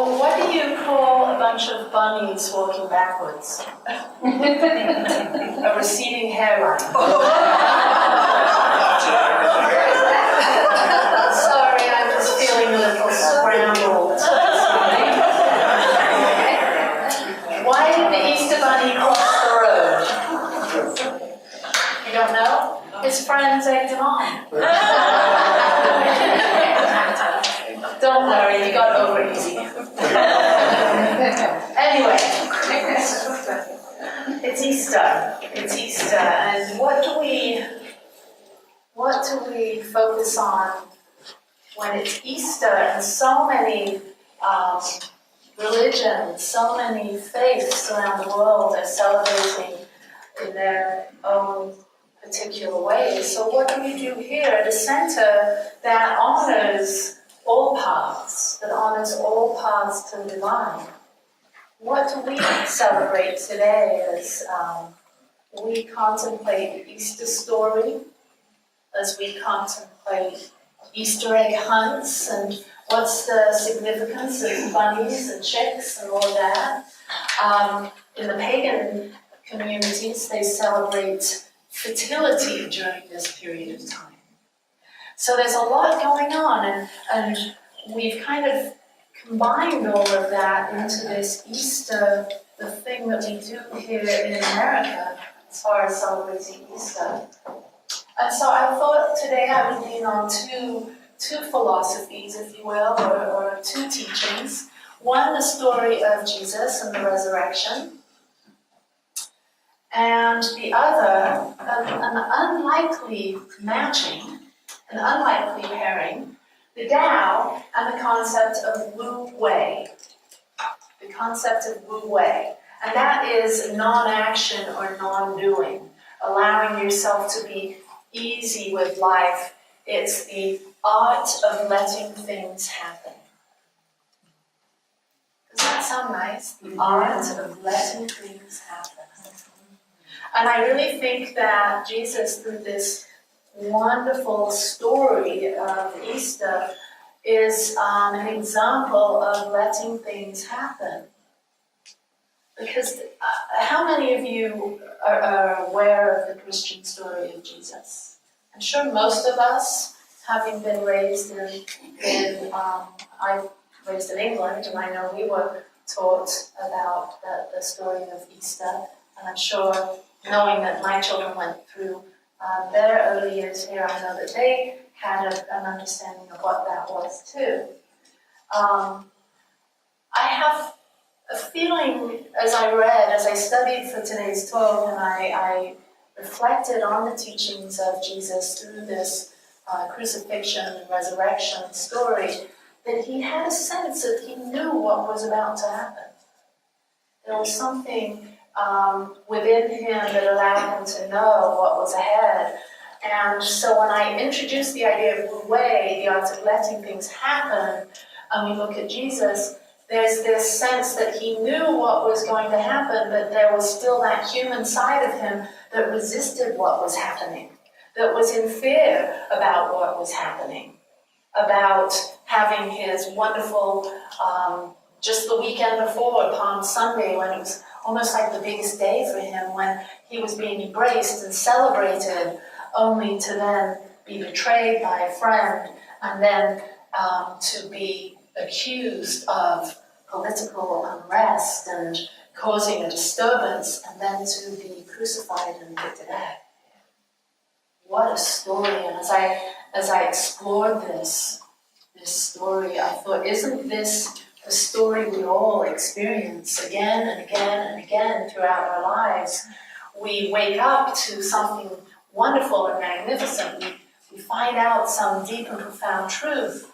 So, what do you call a bunch of bunnies walking backwards? A receding hairline. Sorry, I'm just feeling a little scrambled. Why did the Easter Bunny cross the road? You don't know? His friends egged him on. Don't worry, you got over easy. Anyway, it's Easter. It's Easter, and what do we focus on when it's Easter? And so many religions, so many faiths around the world are celebrating in their own particular ways. So what do we do here at a center that honors all paths, that honors all paths to the divine? What do we celebrate today as we contemplate the Easter story, as we contemplate Easter egg hunts and what's the significance of bunnies and chicks and all that? In the pagan communities, they celebrate fertility during this period of time. So there's a lot going on, and we've kind of combined all of that into this Easter, the thing that we do here in America as far as celebrating Easter. And so I thought today I would lean on two philosophies, if you will, or two teachings. One, the story of Jesus and the resurrection, and the other, an unlikely matching, an unlikely pairing, the Tao and the concept of Wu Wei. The concept of Wu Wei. And that is non-action or non-doing, allowing yourself to be easy with life. It's the art of letting things happen. Does that sound nice? The art of letting things happen. And I really think that Jesus, through this wonderful story of Easter, is an example of letting things happen. Because how many of you are aware of the Christian story of Jesus? I'm sure most of us, having been raised I raised in England, and I know we were taught about the story of Easter, and I'm sure, knowing that my children went through their early years here, I know that they had an understanding of what that was too. I have a feeling as I studied for today's talk, and I reflected on the teachings of Jesus through this crucifixion and resurrection story, that he had a sense that he knew what was about to happen. There was something within him that allowed him to know what was ahead. And so when I introduced the idea of Wu Wei, the art of letting things happen, and we look at Jesus, there's this sense that he knew what was going to happen, but there was still that human side of him that resisted what was happening, that was in fear about what was happening, about having his wonderful, just the weekend before, Palm Sunday, when it was almost like the biggest day for him, when he was being embraced and celebrated, only to then be betrayed by a friend, and then to be accused of political unrest and causing a disturbance, and then to be crucified and put to death. What a story! And as I explored this story, I thought, isn't this the story we all experience again and again and again throughout our lives? We wake up to something wonderful and magnificent. We find out some deep and profound truth,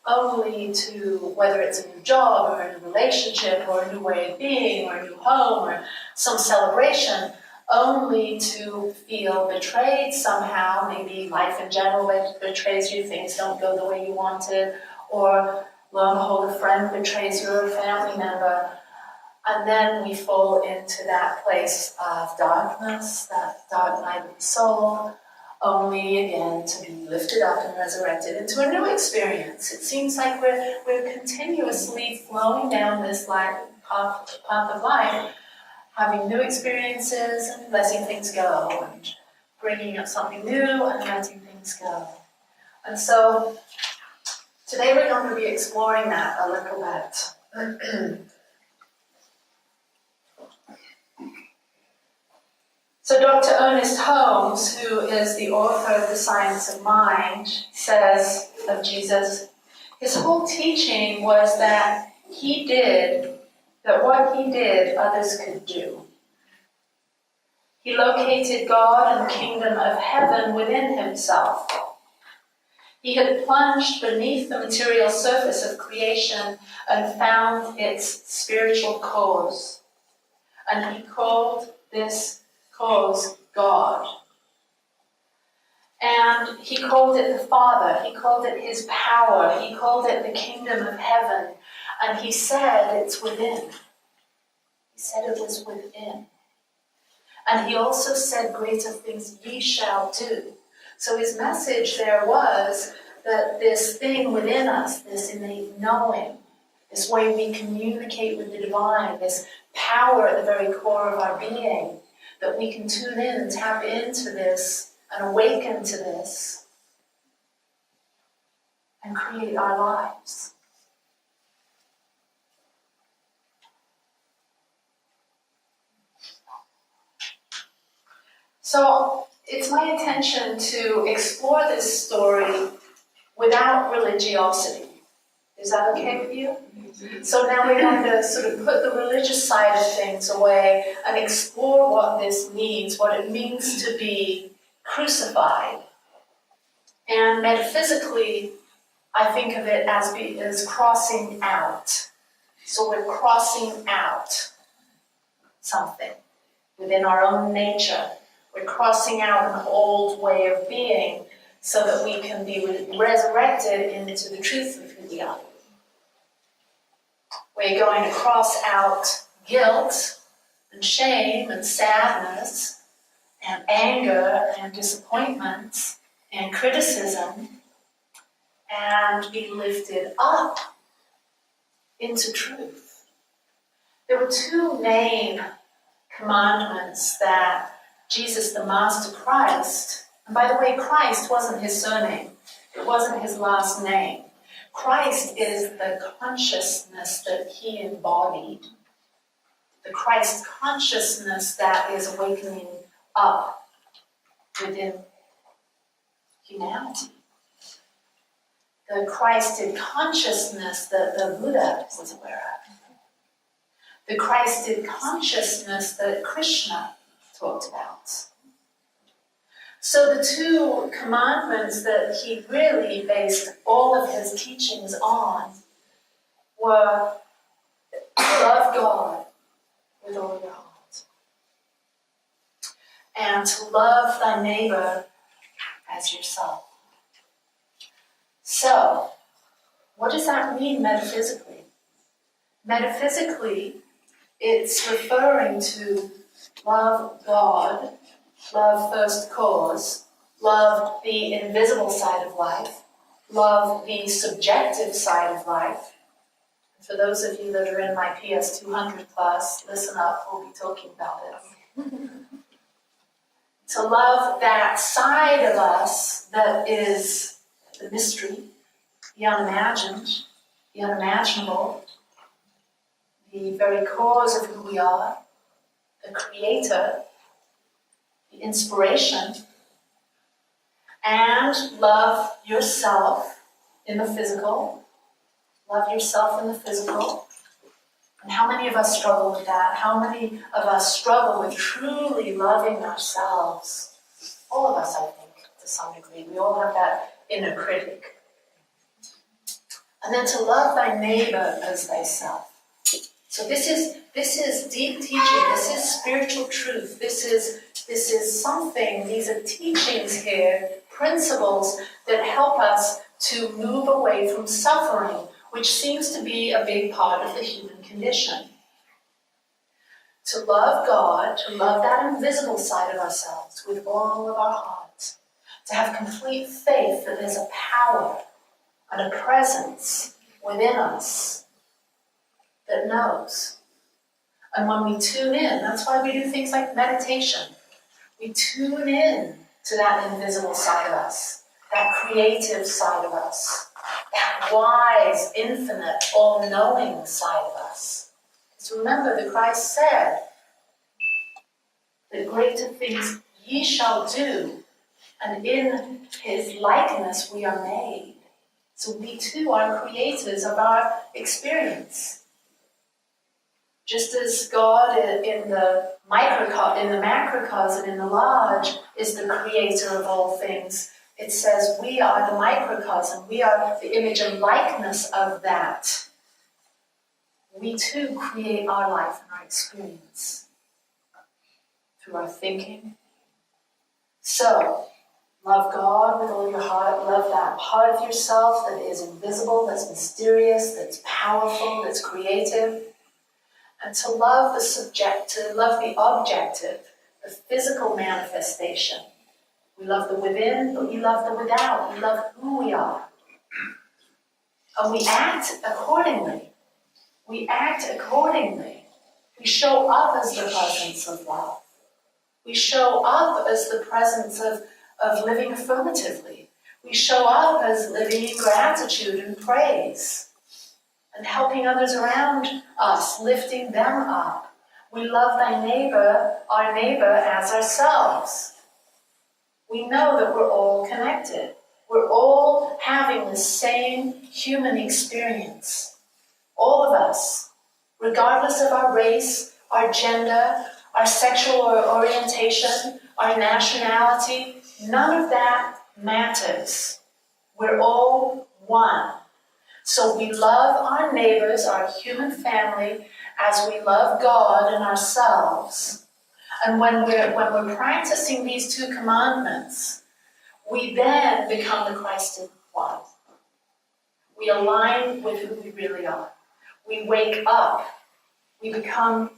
only to, whether it's a new job or a new relationship or a new way of being or a new home or some celebration, only to feel betrayed somehow. Maybe life in general betrays you, things don't go the way you wanted, or lo and behold, a friend betrays you or a family member. And then we fall into that place of darkness, that dark night of the soul, only again to be lifted up and resurrected into a new experience. It seems like we're continuously flowing down this path of life, having new experiences and letting things go, and bringing up something new and letting things go. And so today we're going to be exploring that a little bit. So Dr. Ernest Holmes, who is the author of The Science of Mind, says of Jesus, his whole teaching was that what he did, others could do. He located God and the kingdom of heaven within himself. He had plunged beneath the material surface of creation and found its spiritual cause. And he called this cause God. And he called it the Father, he called it his power, he called it the kingdom of heaven, and he said it's within. He said it was within. And he also said greater things ye shall do. So his message there was that this thing within us, this innate knowing, this way we communicate with the divine, this power at the very core of our being, that we can tune in and tap into this and awaken to this and create our lives. So it's my intention to explore this story without religiosity. Is that okay with you? So now we're going to sort of put the religious side of things away and explore what this means, what it means to be crucified. And metaphysically, I think of it as crossing out. So we're crossing out something within our own nature. We're crossing out an old way of being so that we can be resurrected into the truth of who we are. We're going to cross out guilt and shame and sadness and anger and disappointment and criticism and be lifted up into truth. There were two main commandments that Jesus, the Master Christ, and by the way, Christ wasn't his surname. It wasn't his last name. Christ is the consciousness that he embodied. The Christ consciousness that is awakening up within humanity. The Christed consciousness that the Buddha was aware of. The Christed consciousness that Krishna talked about. So the two commandments that he really based all of his teachings on were love God with all your heart and to love thy neighbor as yourself. So, what does that mean metaphysically? Metaphysically, it's referring to love God, love first cause, love the invisible side of life, love the subjective side of life. For those of you that are in my PS 200 class, listen up, we'll be talking about it. To love that side of us that is the mystery, the unimagined, the unimaginable, the very cause of who we are, the creator, the inspiration, and love yourself in the physical. Love yourself in the physical. And how many of us struggle with that? How many of us struggle with truly loving ourselves? All of us, I think, to some degree. We all have that inner critic. And then to love thy neighbor as thyself. So this is deep teaching. This is spiritual truth. This is something. These are teachings here, principles that help us to move away from suffering, which seems to be a big part of the human condition. To love God, to love that invisible side of ourselves with all of our hearts, to have complete faith that there's a power and a presence within us that knows. And when we tune in, that's why we do things like meditation. We tune in to that invisible side of us, that creative side of us, that wise, infinite, all-knowing side of us. Because remember that Christ said that greater things ye shall do, and in his likeness we are made. So we too are creators of our experience. Just as God in the macrocosm, in the large, is the creator of all things, it says we are the microcosm. We are the image and likeness of that. We too create our life and our experience through our thinking. So, love God with all your heart. Love that part of yourself that is invisible, that's mysterious, that's powerful, that's creative. And to love the subjective, love the objective, the physical manifestation. We love the within, but we love the without. We love who we are. And we act accordingly. We act accordingly. We show up as the presence of love. We show up as the presence of living affirmatively. We show up as living in gratitude and praise and helping others around us, lifting them up. We love our neighbor as ourselves. We know that we're all connected. We're all having the same human experience. All of us, regardless of our race, our gender, our sexual orientation, our nationality, none of that matters. We're all one. So we love our neighbors, our human family, as we love God and ourselves. And when we're practicing these two commandments, we then become the Christed one. We align with who we really are. We wake up. We become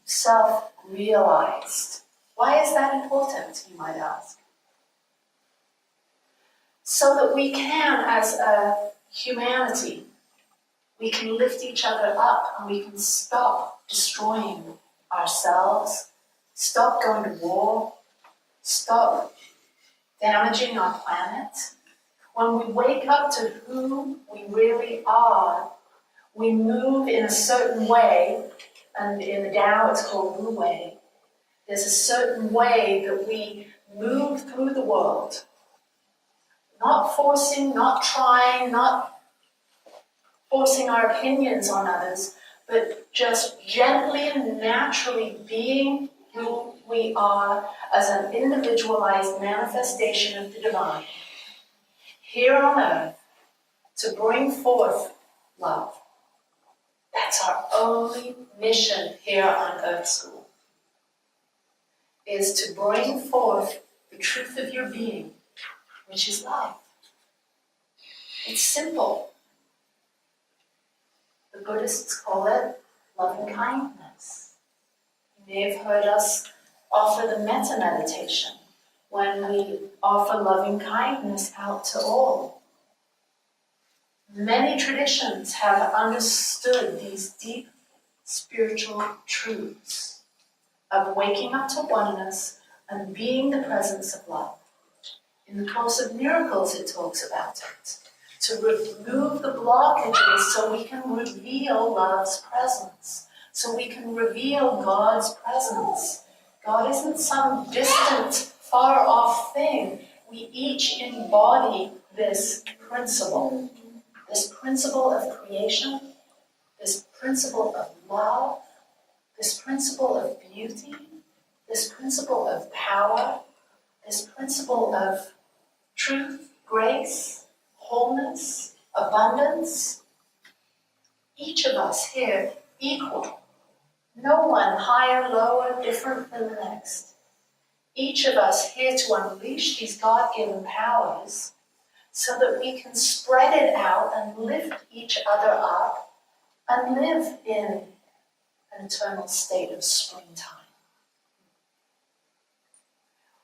self-realized. Why is that important, you might ask? So that we can, as a humanity, we can lift each other up and we can stop destroying ourselves, stop going to war, stop damaging our planet. When we wake up to who we really are, we move in a certain way, and in the Tao it's called Wu Wei. There's a certain way that we move through the world. Not forcing, not trying, not forcing our opinions on others, but just gently and naturally being who we are as an individualized manifestation of the divine here on earth to bring forth love. That's our only mission here on Earth School, is to bring forth the truth of your being, which is love. It's simple. The Buddhists call it loving kindness. You may have heard us offer the metta meditation when we offer loving kindness out to all. Many traditions have understood these deep spiritual truths of waking up to oneness and being the presence of love. In the Course of Miracles, it talks about it. To remove the blockages so we can reveal love's presence, so we can reveal God's presence. God isn't some distant, far-off thing. We each embody this principle of creation, this principle of love, this principle of beauty, this principle of power, this principle of truth, grace, wholeness, abundance. Each of us here equal. No one higher, lower, different than the next. Each of us here to unleash these God-given powers so that we can spread it out and lift each other up and live in an eternal state of springtime.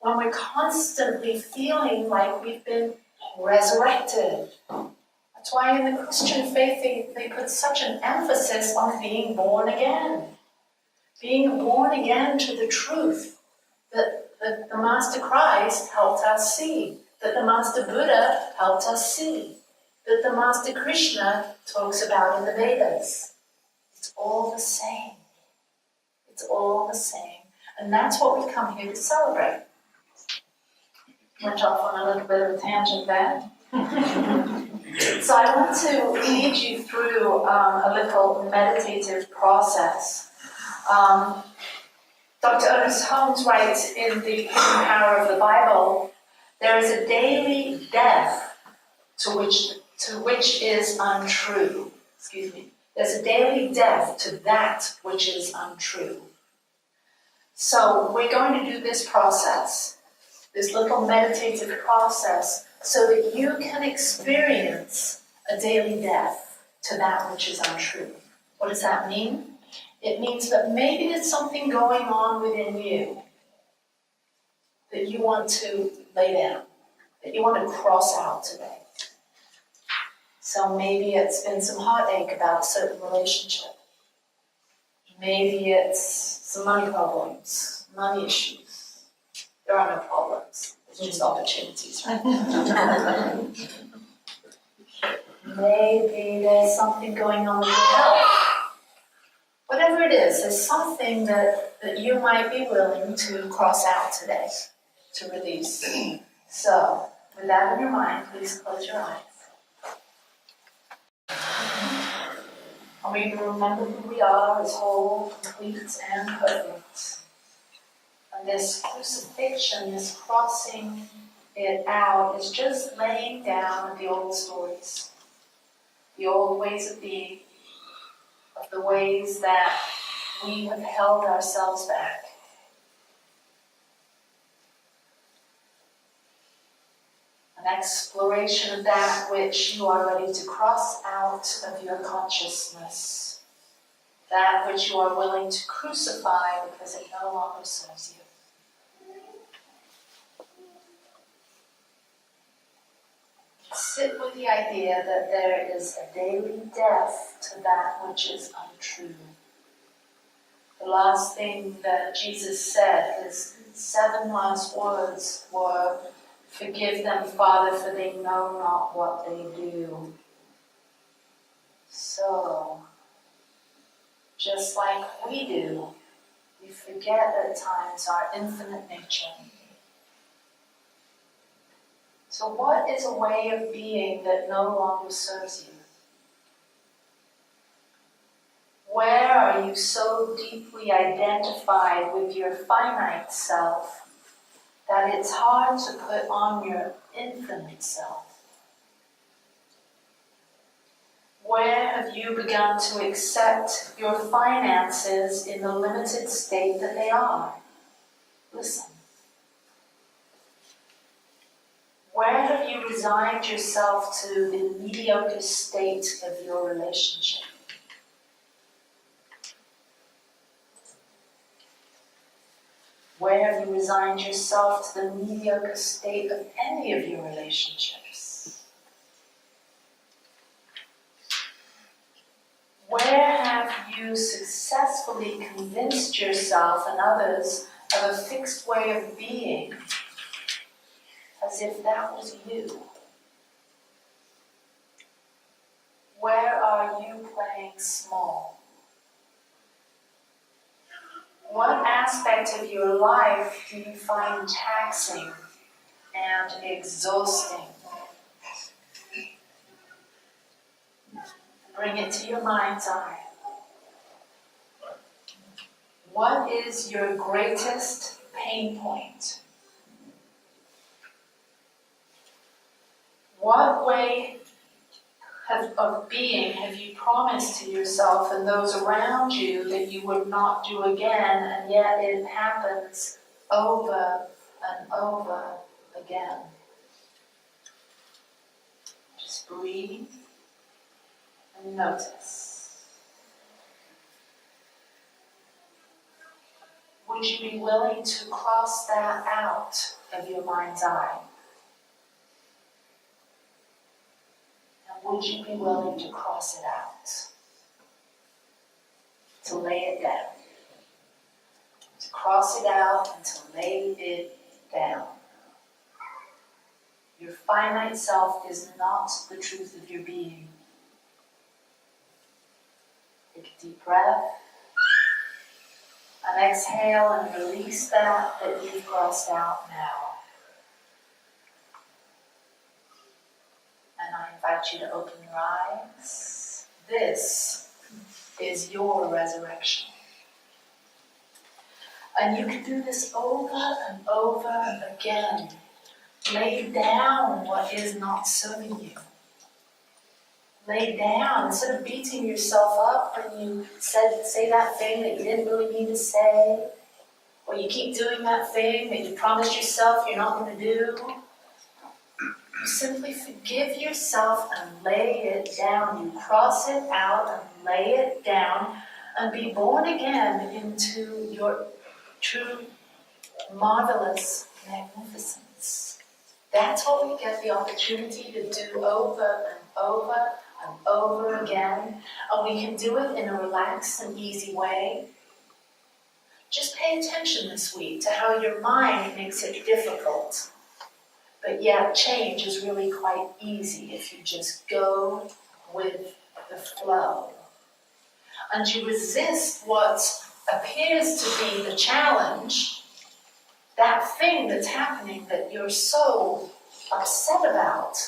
when we're constantly feeling like we've been resurrected. That's why in the Christian faith they put such an emphasis on being born again. Being born again to the truth that the Master Christ helped us see, that the Master Buddha helped us see, that the Master Krishna talks about in the Vedas. It's all the same. It's all the same. And that's what we come here to celebrate. Went off on a little bit of a tangent there. So I want to lead you through a little meditative process. Dr. Ernest Holmes writes in The Hidden Power of the Bible, there is a daily death to which is untrue. Excuse me. There's a daily death to that which is untrue. So we're going to do this process, this little meditative process, so that you can experience a daily death to that which is untrue. What does that mean? It means that maybe there's something going on within you that you want to lay down, that you want to cross out today. So maybe it's been some heartache about a certain relationship. Maybe it's some money problems, money issues. There are no problems. It's just opportunities, right? Maybe there's something going on with your health. Whatever it is, there's something that you might be willing to cross out today, to release. So, with that in your mind, please close your eyes. And we remember who we are as whole, complete, and perfect. And this crucifixion, this crossing it out, is just laying down the old stories, the old ways of being, of the ways that we have held ourselves back. An exploration of that which you are ready to cross out of your consciousness. That which you are willing to crucify because it no longer serves you. Sit with the idea that there is a daily death to that which is untrue. The last thing that Jesus said, his 7 last words were, "Forgive them, Father, for they know not what they do." So, just like we do, we forget at times our infinite nature. So what is a way of being that no longer serves you? Where are you so deeply identified with your finite self that it's hard to put on your infinite self? Where have you begun to accept your finances in the limited state that they are? Listen. Where have you resigned yourself to the mediocre state of your relationship? Where have you resigned yourself to the mediocre state of any of your relationships? Where have you successfully convinced yourself and others of a fixed way of being, as if that was you? Where are you playing small? What aspect of your life do you find taxing and exhausting? Bring it to your mind's eye. What is your greatest pain point? What way of being have you promised to yourself and those around you that you would not do again, and yet it happens over and over again? Just breathe and notice. would you be willing to cross that out of your mind's eye? And would you be willing to cross it out? To lay it down. To cross it out and to lay it down. Your finite self is not the truth of your being. Take a deep breath. And exhale and release that you've crossed out now. And I invite you to open your eyes. This is your resurrection. And you can do this over and over again. Lay down what is not serving you. Lay down, instead of beating yourself up when you say that thing that you didn't really mean to say, or you keep doing that thing that you promised yourself you're not going to do. You simply forgive yourself and lay it down. You cross it out and lay it down and be born again into your true, marvelous magnificence. That's what we get the opportunity to do over and over and over again, and we can do it in a relaxed and easy way. Just pay attention this week to how your mind makes it difficult, but yet change is really quite easy if you just go with the flow. And you resist what appears to be the challenge, that thing that's happening that you're so upset about.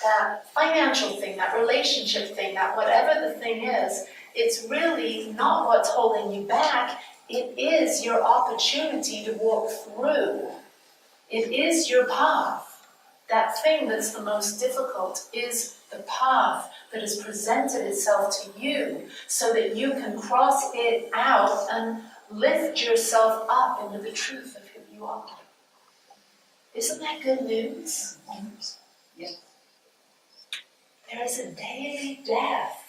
That financial thing, that relationship thing, that whatever the thing is, it's really not what's holding you back. It is your opportunity to walk through. It is your path. That thing that's the most difficult is the path that has presented itself to you so that you can cross it out and lift yourself up into the truth of who you are. Isn't that good news? Yes. There is a daily death.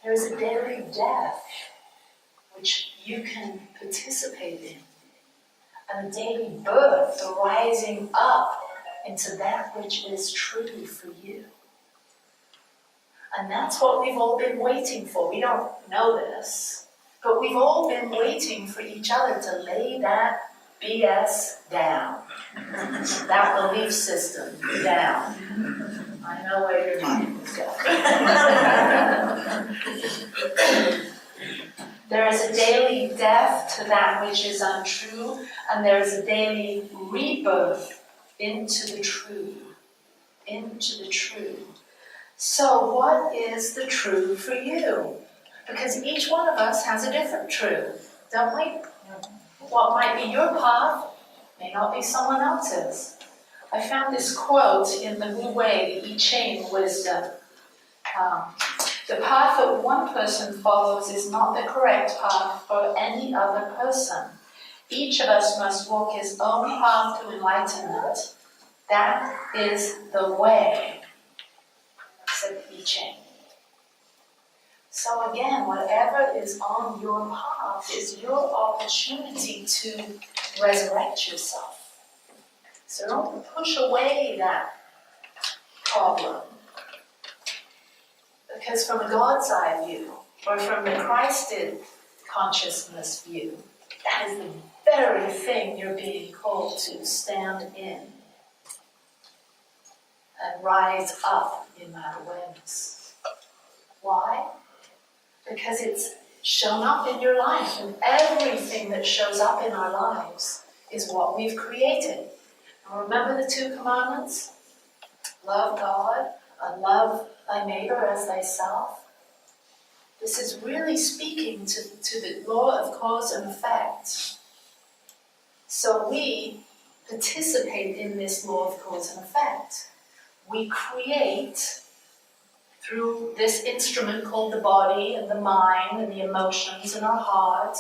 There is a daily death which you can participate in. And a daily birth, the rising up into that which is true for you. And that's what we've all been waiting for. We don't know this, but we've all been waiting for each other to lay that BS down. That belief system down. I know where your mind is going. There is a daily death to that which is untrue, and there is a daily rebirth into the true. Into the true. So what is the true for you? Because each one of us has a different true, don't we? What might be your path may not be someone else's. I found this quote in the Wu Wei, the Ching wisdom. The path that one person follows is not the correct path for any other person. Each of us must walk his own path to enlightenment. That is the way, said the Ching. So again, whatever is on your path is your opportunity to resurrect yourself. So don't push away that problem. Because from a God's eye view, or from the Christed consciousness view, that is the very thing you're being called to stand in and rise up in that awareness. Why? Because it's shown up in your life, and everything that shows up in our lives is what we've created. Now remember the 2 commandments? Love God and love thy neighbor as thyself. This is really speaking to the law of cause and effect. So we participate in this law of cause and effect. We create through this instrument called the body and the mind and the emotions and our heart,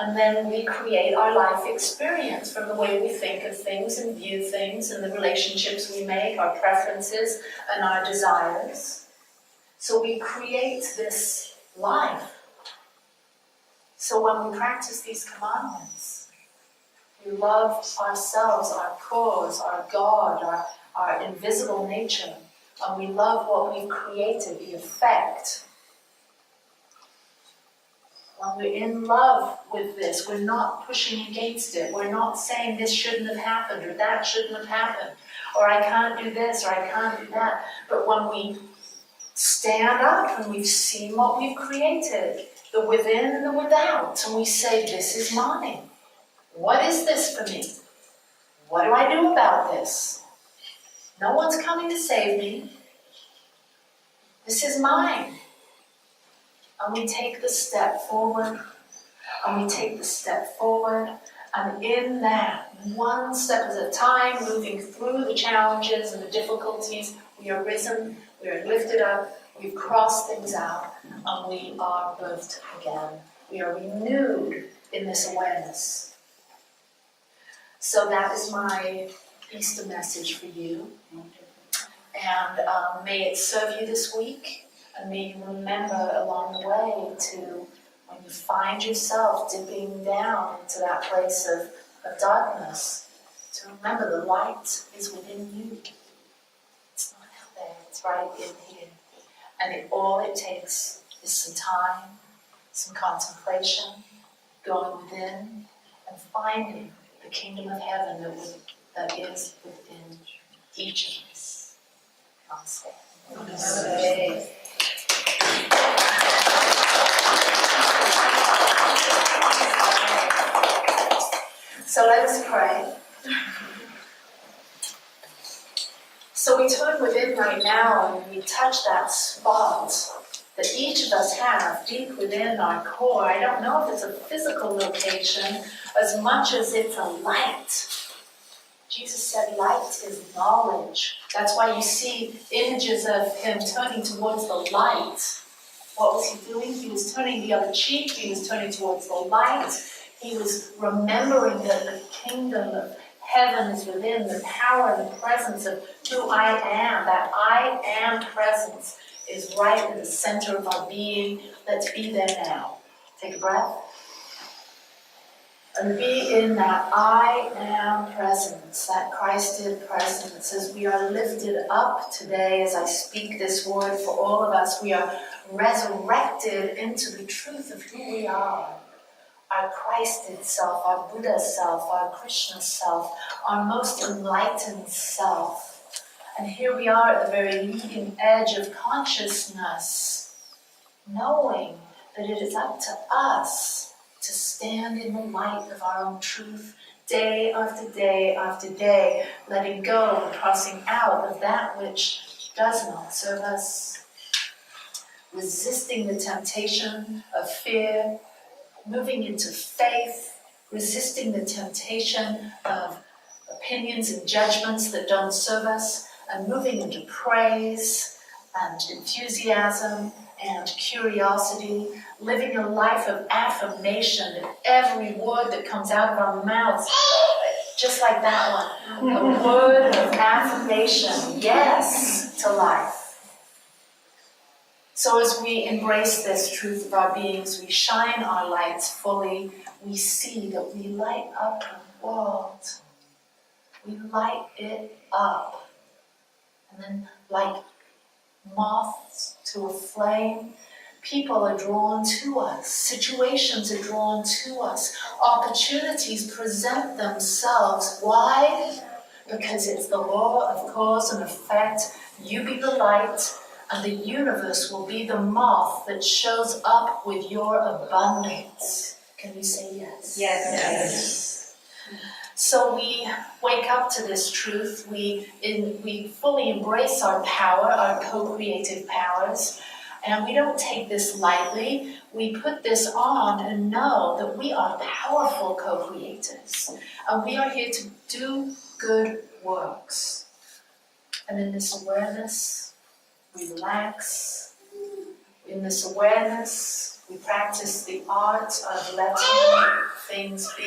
and then we create our life experience from the way we think of things and view things and the relationships we make, our preferences and our desires. So we create this life. So when we practice these commandments, we love ourselves, our cause, our God, our invisible nature, and we love what we've created, the effect. When we're in love with this, we're not pushing against it. We're not saying this shouldn't have happened or that shouldn't have happened, or I can't do this or I can't do that. But when we stand up and we've seen what we've created, the within and the without, and we say, this is mine. What is this for me? What do I do about this? No one's coming to save me. This is mine. And we take the step forward, and we take the step forward, and in that, one step at a time, moving through the challenges and the difficulties, we are risen, we are lifted up, we've crossed things out, and we are birthed again. We are renewed in this awareness. So that is my Easter message for you. And may it serve you this week. And may you remember along the way to, when you find yourself dipping down into that place of darkness, to remember the light is within you. It's not out there, it's right in here. And all it takes is some time, some contemplation, going within and finding the kingdom of heaven that is within each of us. Namaste. Namaste. So let us pray. So we turn within right now and we touch that spot that each of us have deep within our core. I don't know if it's a physical location as much as it's a light. Jesus said light is knowledge. That's why you see images of him turning towards the light. What was he doing? He was turning the other cheek. He was turning towards the light. He was remembering that the kingdom of heaven is within, the power and the presence of who I am. That I am presence is right in the center of our being. Let's be there now. Take a breath. And be in that I am presence, that Christed presence. As we are lifted up today, as I speak this word for all of us, we are resurrected into the truth of who we are. Our Christed self, our Buddha self, our Krishna self, our most enlightened self. And here we are at the very leading edge of consciousness, knowing that it is up to us to stand in the light of our own truth, day after day after day, letting go and crossing out of that which does not serve us, resisting the temptation of fear, moving into faith, resisting the temptation of opinions and judgments that don't serve us, and moving into praise and enthusiasm and curiosity, living a life of affirmation that every word that comes out of our mouths, just like that one, a word of affirmation, yes, to life. So as we embrace this truth of our beings, we shine our lights fully, we see that we light up the world. We light it up. And then like moths to a flame, people are drawn to us, situations are drawn to us, opportunities present themselves. Why? Because it's the law of cause and effect. You be the light, and the universe will be the moth that shows up with your abundance. Can you say yes? Yes. So we wake up to this truth, we fully embrace our power, our co-creative powers, and we don't take this lightly. We put this on and know that we are powerful co-creators, and we are here to do good works. And in this awareness, we relax. In this awareness, we practice the art of letting things be.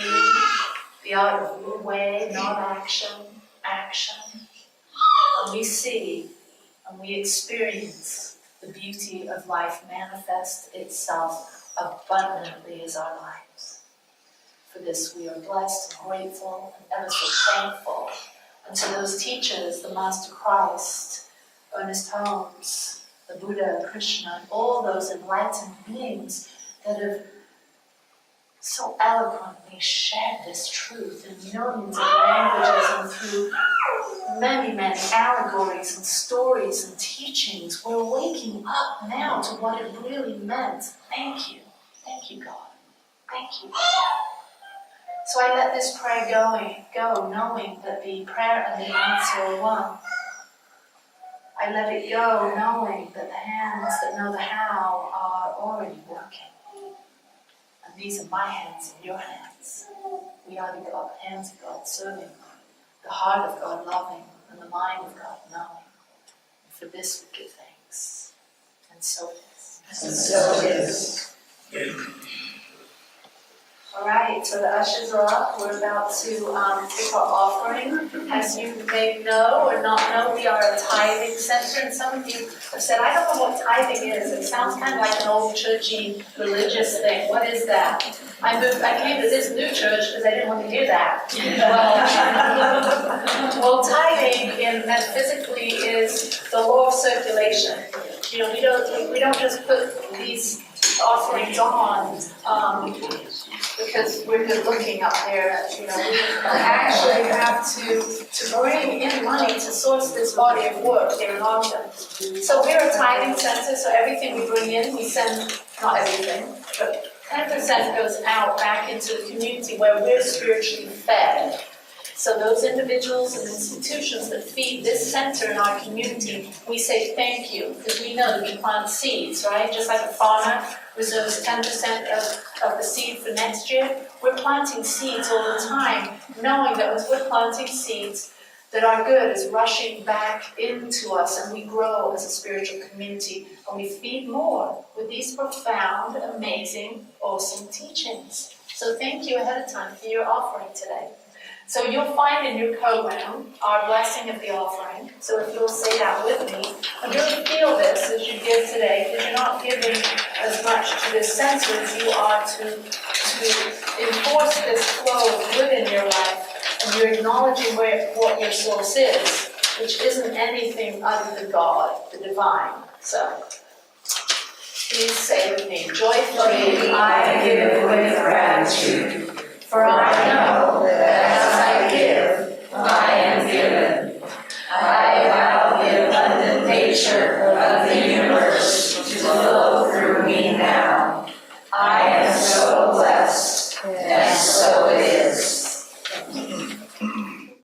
The art of Wu Wei, non-action, action. And we see and we experience the beauty of life manifest itself abundantly as our lives. For this we are blessed and grateful and ever so thankful. And to those teachers, the Master Christ, Ernest Holmes, the Buddha, Krishna, and all those enlightened beings that have so eloquently shared this truth in millions of languages and through many, many allegories and stories and teachings. We're waking up now to what it really meant. Thank you. Thank you, God. Thank you. So I let this prayer go, knowing that the prayer and the answer are one. I let it go, knowing that the hands that know the how are already working. And these are my hands and your hands. We are the hands of God serving, the heart of God loving, and the mind of God knowing. And for this we give thanks. And so it is. And so it is. All right, so the ushers are up. We're about to take our offering. As you may know or not know, we are a tithing center, and some of you have said, I don't know what tithing is. It sounds kind of like an old churchy religious thing. What is that? I came to this new church because I didn't want to hear that. Well, tithing metaphysically is the law of circulation. You know, we don't just put these offerings on because we're good looking up there. You know, we actually have to bring in money to source this body of work here in Ogden. So we're a tithing center, so everything we bring in, we send, not everything, but 10% goes out back into the community where we're spiritually fed. So those individuals and institutions that feed this center in our community, we say thank you, because we know that we plant seeds, right? Just like a farmer reserves 10% of the seed for next year, we're planting seeds all the time, knowing that as we're planting seeds, that our good is rushing back into us and we grow as a spiritual community and we feed more with these profound, amazing, awesome teachings. So thank you ahead of time for your offering today. So you'll find in your program our blessing of the offering. So if you'll say that with me, and really feel this as you give today, because you're not giving as much to this center as you are to enforce this flow of good in your life, and you're acknowledging what your source is, which isn't anything other than God, the divine. So please say with me, joyfully I give with gratitude. For I know that as I give, I am given. I allow the abundant nature